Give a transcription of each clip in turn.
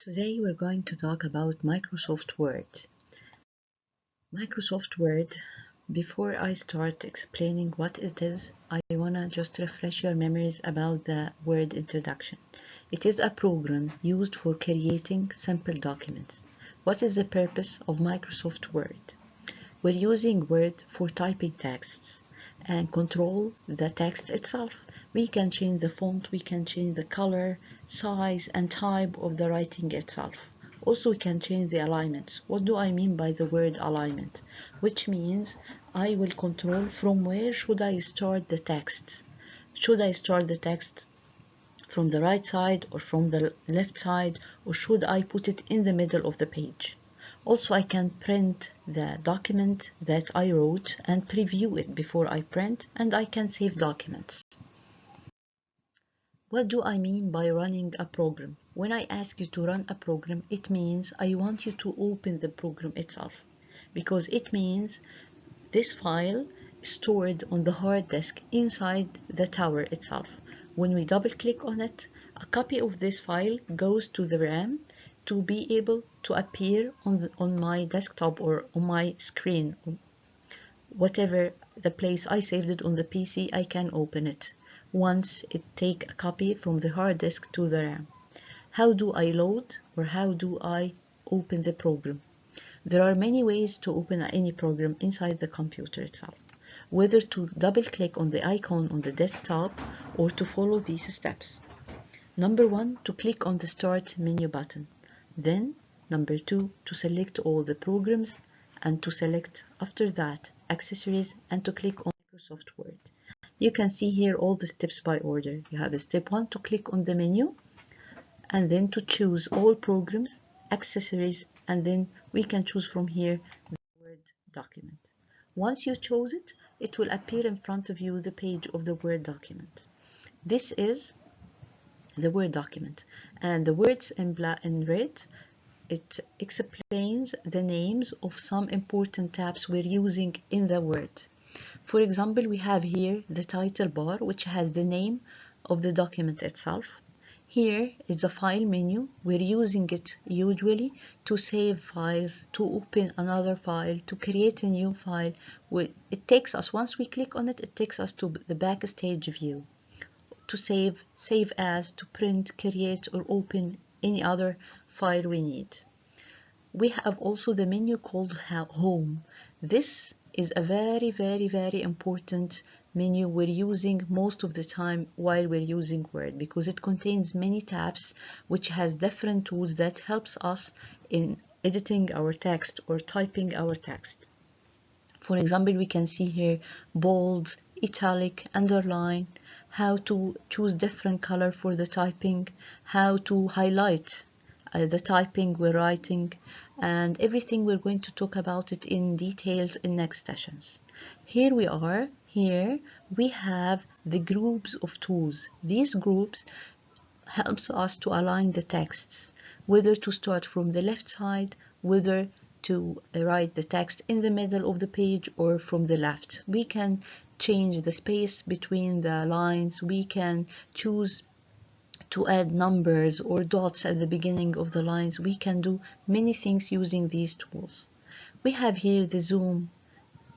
Today we're going to talk about Microsoft Word. Microsoft Word, before I start explaining what it is, I want to just refresh your memories about the Word introduction. It is a program used for creating simple documents. What is the purpose of Microsoft Word? We're using Word for typing texts and control the text itself. We can change the font, we can change the color, size, and type of the writing itself. Also, we can change the alignments. What do I mean by the word alignment? Which means I will control from where should I start the text. Should I start the text from the right side or from the left side, or should I put it in the middle of the page? Also, I can print the document that I wrote and preview it before I print, and I can save documents. What do I mean by running a program? When I ask you to run a program, it means I want you to open the program itself, because it means this file is stored on the hard disk inside the tower itself. When we double click on it, a copy of this file goes to the RAM to be able to appear on my desktop or on my screen. Whatever the place I saved it on the PC, I can open it once it take a copy from the hard disk to the RAM. How do I load or how do I open the program? There are many ways to open any program inside the computer itself, whether to double click on the icon on the desktop or to follow these steps. Number 1, to click on the Start menu button. Then, number 2, to select all the programs, and to select after that Accessories and to click on Microsoft Word. You can see here all the steps by order. You have a step 1 to click on the menu, and then to choose all programs, accessories, and then we can choose from here the Word document. Once you chose it, it will appear in front of you the page of the Word document. This is the Word document, and the words in red, it explains the names of some important tabs we're using in the Word. For example, we have here the title bar, which has the name of the document itself. Here is the file menu. We're using it usually to save files, to open another file, to create a new file. It takes us, once we click on it, it takes us to the backstage view. To save as, to print, create, or open any other file we need. We have also the menu called Home. This is a very important menu we're using most of the time while we're using Word, because it contains many tabs which has different tools that helps us in editing our text or typing our text. For example, we can see here bold, italic, underline, how to choose different color for the typing, how to highlight the typing we're writing, and everything we're going to talk about it in details in next sessions. Here we are. Here we have the groups of tools. These groups helps us to align the texts, whether to start from the left side, whether to write the text in the middle of the page or from the left. We can change the space between the lines. We can choose to add numbers or dots at the beginning of the lines. We can do many things using these tools. We have here the zoom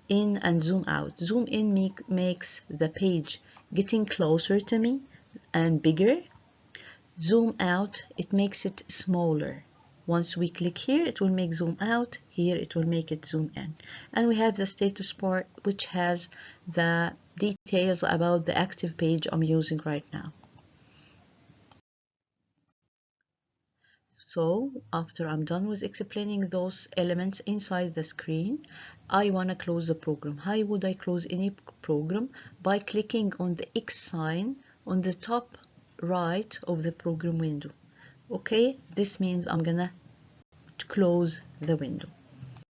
in and zoom out. Zoom in makes the page getting closer to me and bigger. Zoom out, it makes it smaller. Once we click here, it will make zoom out. Here, it will make it zoom in. And we have the status bar, which has the details about the active page I'm using right now. So, after I'm done with explaining those elements inside the screen, I want to close the program. How would I close any program? By clicking on the X sign on the top right of the program window. Okay, this means I'm gonna close the window.